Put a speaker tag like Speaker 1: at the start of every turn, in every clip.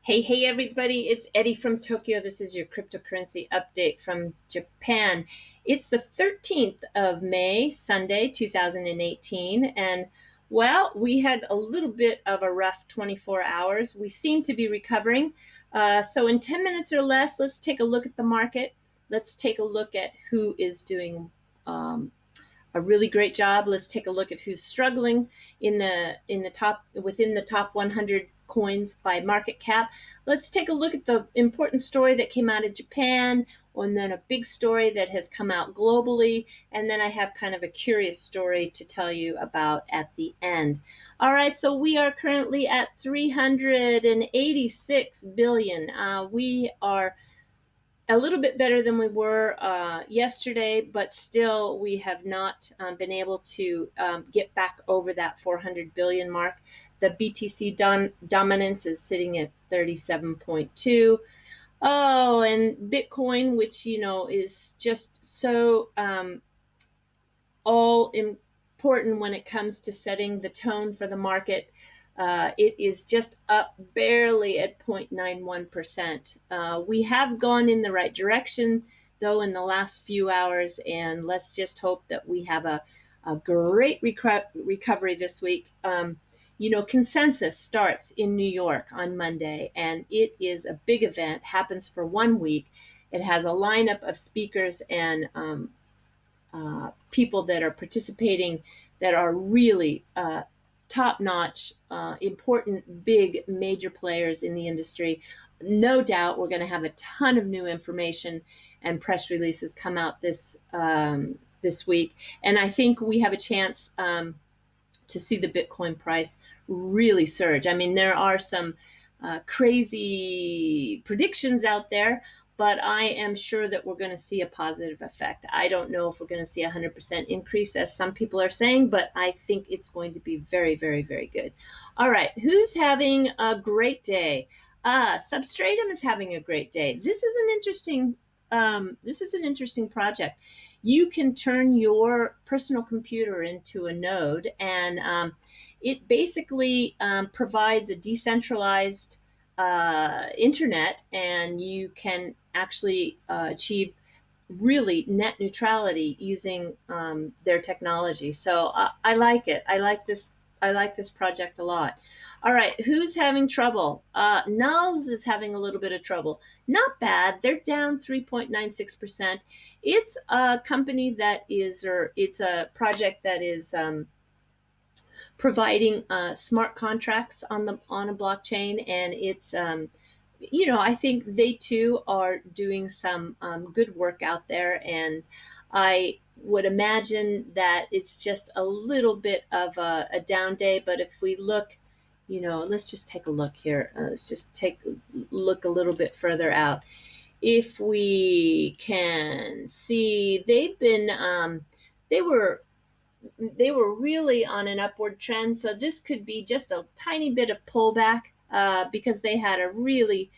Speaker 1: Hey, everybody, it's Eddie from Tokyo. This is your cryptocurrency update from Japan. It's the 13th of May, Sunday, 2018. And well, we had a little bit of a rough 24 hours. We seem to be recovering. So, in 10 minutes or less, let's take a look at the market. Let's take a look at who is doing a really great job. Let's take a look at who's struggling in the top within the top 100 coins by market cap. Let's take a look at the important story that came out of Japan, and then a big story that has come out globally, and then I have kind of a curious story to tell you about at the end. All right, so we are currently at 386 billion. We are a little bit better than we were yesterday, but still we have not been able to get back over that 400 billion mark. The BTC dominance is sitting at 37.2. Oh, and Bitcoin, which, is just so all important when it comes to setting the tone for the market. It is just up barely at 0.91%. We have gone in the right direction, though, in the last few hours, and let's just hope that we have a great recovery this week. Consensus starts in New York on Monday, and it is a big event, happens for 1 week. It has a lineup of speakers and people that are participating that are really top-notch, important, big, major players in the industry. No doubt we're going to have a ton of new information and press releases come out this week. And I think we have a chance to see the Bitcoin price really surge. I mean, there are some crazy predictions out there, but I am sure that we're going to see a positive effect. I don't know if we're going to see a 100% increase, as some people are saying, but I think it's going to be very, very, very good. All right, who's having a great day? Substratum is having a great day. This is an interesting project. You can turn your personal computer into a node, and it basically provides a decentralized internet, and you can actually achieve really net neutrality using their technology. So I like it. I like this project a lot. All right, who's having trouble? Nulls is having a little bit of trouble. Not bad. They're down 3.96%. It's a company that is, or it's a project that is providing smart contracts on a blockchain, and it's I think they too are doing some good work out there, and I would imagine that it's just a little bit of a down day. But if we look, let's just take a look here. Let's just look a little bit further out. If we can see, they were really on an upward trend. So this could be just a tiny bit of pullback because they had a really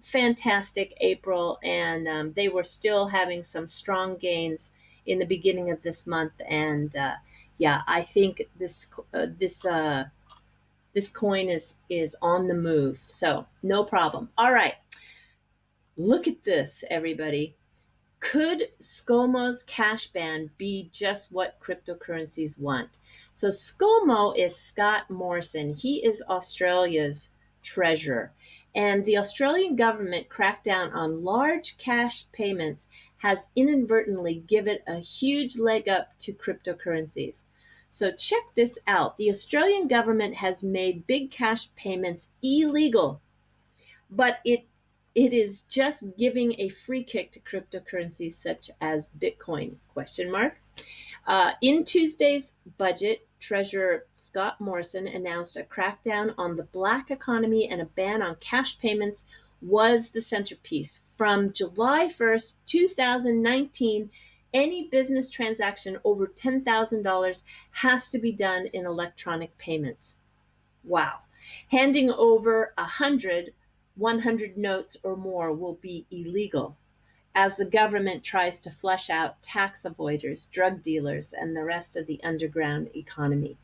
Speaker 1: fantastic April, and they were still having some strong gains in the beginning of this month. And I think this coin is on the move. So no problem. All right, look at this, everybody. Could ScoMo's cash ban be just what cryptocurrencies want? So ScoMo is Scott Morrison. He is Australia's treasurer. And the Australian government crackdown on large cash payments has inadvertently given a huge leg up to cryptocurrencies. So check this out. The Australian government has made big cash payments illegal, but it is just giving a free kick to cryptocurrencies such as Bitcoin, ? In Tuesday's budget, Treasurer Scott Morrison announced a crackdown on the black economy, and a ban on cash payments was the centerpiece. From July 1st, 2019, any business transaction over $10,000 has to be done in electronic payments. Wow. Handing over 100 notes or more will be illegal, as the government tries to flush out tax avoiders, drug dealers, and the rest of the underground economy.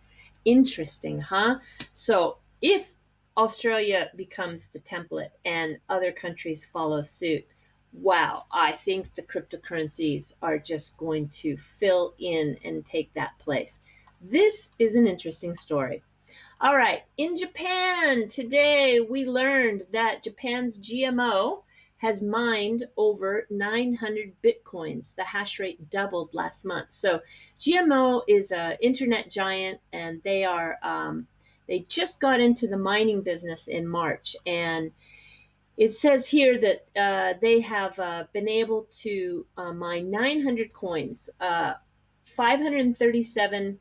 Speaker 1: Interesting, huh? So if Australia becomes the template and other countries follow suit, wow, I think the cryptocurrencies are just going to fill in and take that place. This is an interesting story. All right, in Japan, today we learned that Japan's GMO has mined over 900 bitcoins. The hash rate doubled last month. So GMO is an internet giant, and they just got into the mining business in March. And it says here that they have been able to mine 900 coins, 537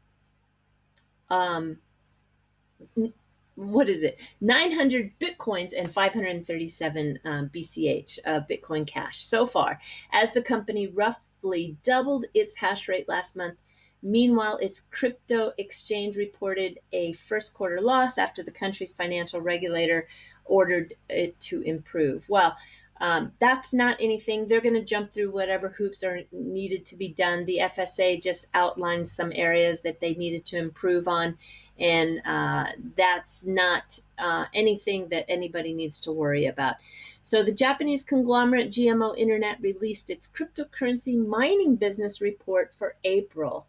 Speaker 1: what is it? 900 bitcoins and 537 BCH, Bitcoin Cash so far, as the company roughly doubled its hash rate last month. Meanwhile, its crypto exchange reported a first quarter loss after the country's financial regulator ordered it to improve. Well, that's not anything. They're going to jump through whatever hoops are needed to be done. The FSA just outlined some areas that they needed to improve on, and that's not anything that anybody needs to worry about. So the Japanese conglomerate GMO Internet released its cryptocurrency mining business report for April.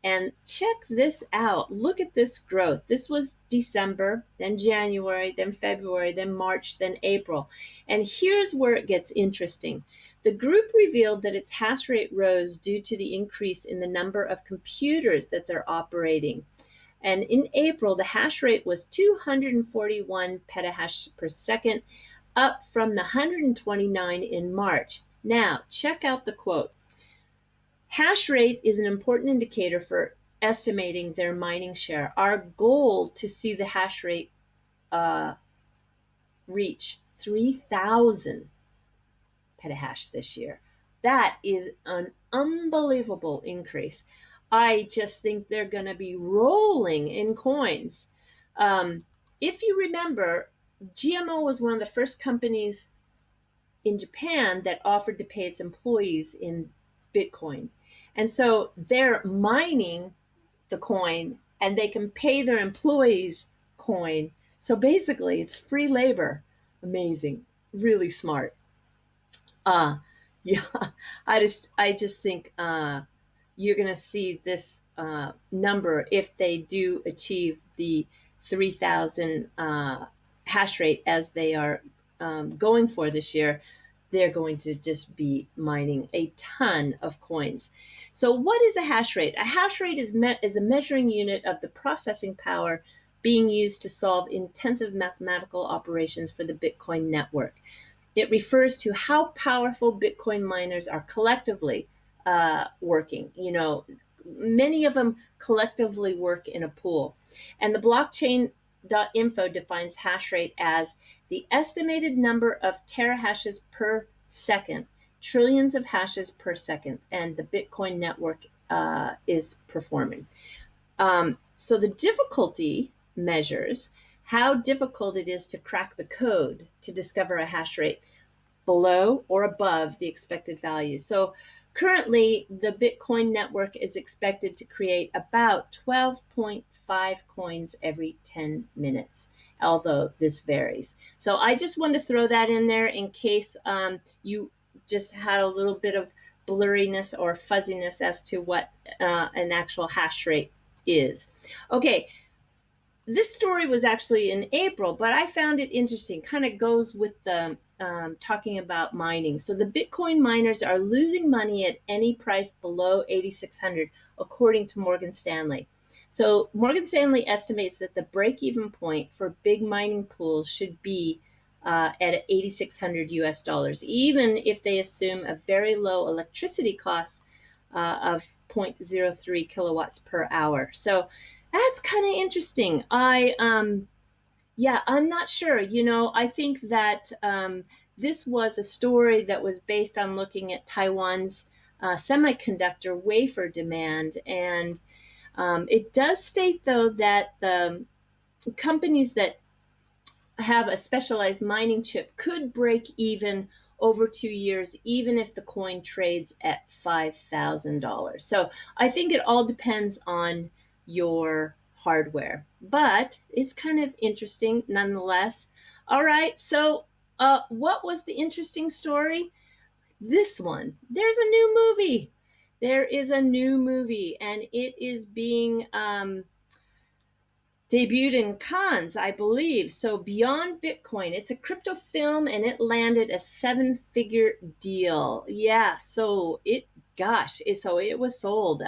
Speaker 1: And check this out. Look at this growth. This was December, then January, then February, then March, then April. And here's where it gets interesting. The group revealed that its hash rate rose due to the increase in the number of computers that they're operating. And in April, the hash rate was 241 petahash per second, up from the 129 in March. Now, check out the quote. Hash rate is an important indicator for estimating their mining share. Our goal to see the hash rate reach 3,000 petahash this year. That is an unbelievable increase. I just think they're going to be rolling in coins. If you remember, GMO was one of the first companies in Japan that offered to pay its employees in Bitcoin. And so they're mining the coin and they can pay their employees coin. So basically, it's free labor. Amazing. Really smart. Yeah, I just think you're going to see this number if they do achieve the 3,000 hash rate as they are going for this year. They're going to just be mining a ton of coins. So what is a hash rate? A hash rate is a measuring unit of the processing power being used to solve intensive mathematical operations for the Bitcoin network. It refers to how powerful Bitcoin miners are collectively working. You know, many of them collectively work in a pool. And the blockchain.info defines hash rate as the estimated number of terahashes per second, trillions of hashes per second, and the Bitcoin network is performing. So the difficulty measures how difficult it is to crack the code to discover a hash rate below or above the expected value. So currently, the Bitcoin network is expected to create about 12.5 coins every 10 minutes, although this varies. So I just wanted to throw that in there in case you just had a little bit of blurriness or fuzziness as to what an actual hash rate is. Okay, this story was actually in April, but I found it interesting. Kind of goes with the talking about mining. So the Bitcoin miners are losing money at any price below 8,600, according to Morgan Stanley. So Morgan Stanley estimates that the break-even point for big mining pools should be at 8,600 US dollars, even if they assume a very low electricity cost of 0.03 kilowatts per hour. So that's kind of interesting. I'm not sure. You know, I think that this was a story that was based on looking at Taiwan's semiconductor wafer demand. And it does state, though, that the companies that have a specialized mining chip could break even over 2 years, even if the coin trades at $5,000. So I think it all depends on your hardware. But it's kind of interesting nonetheless. All right, so what was the interesting story? This one. There's a new movie. There is a new movie, and it is being debuted in Cannes, I believe. So Beyond Bitcoin, it's a crypto film, and it landed a seven-figure deal. Yeah, so it was sold.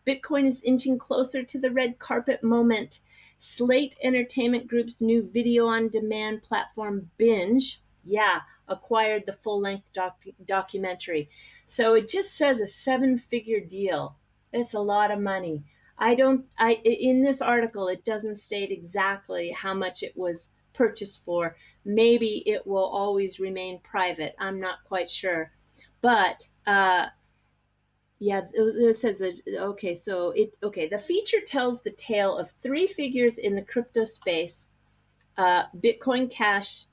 Speaker 1: Bitcoin is inching closer to the red carpet moment. Slate Entertainment Group's new video on demand platform Binge, yeah, acquired the full-length documentary. So it just says a seven-figure deal. It's a lot of money. I in this article it doesn't state exactly how much it was purchased for. Maybe it will always remain private. I'm not quite sure. But yeah, it says that the feature tells the tale of three figures in the crypto space. Bitcoin Cash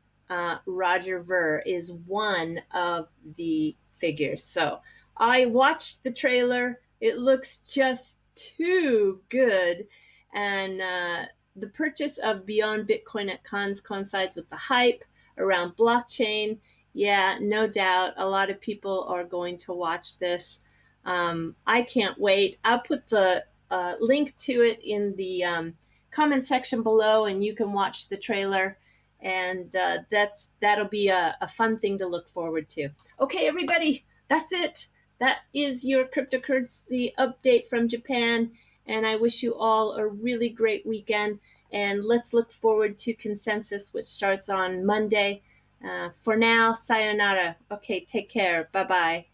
Speaker 1: Roger Ver is one of the figures. So I watched the trailer. It looks just too good. And the purchase of Beyond Bitcoin at Cons coincides with the hype around blockchain. Yeah, no doubt. A lot of people are going to watch this. I can't wait. I'll put the link to it in the comment section below, and you can watch the trailer. And that'll be a fun thing to look forward to. Okay, everybody, that's it. That is your cryptocurrency update from Japan, and I wish you all a really great weekend. And let's look forward to Consensus, which starts on Monday. For now, sayonara. Okay, take care. Bye bye.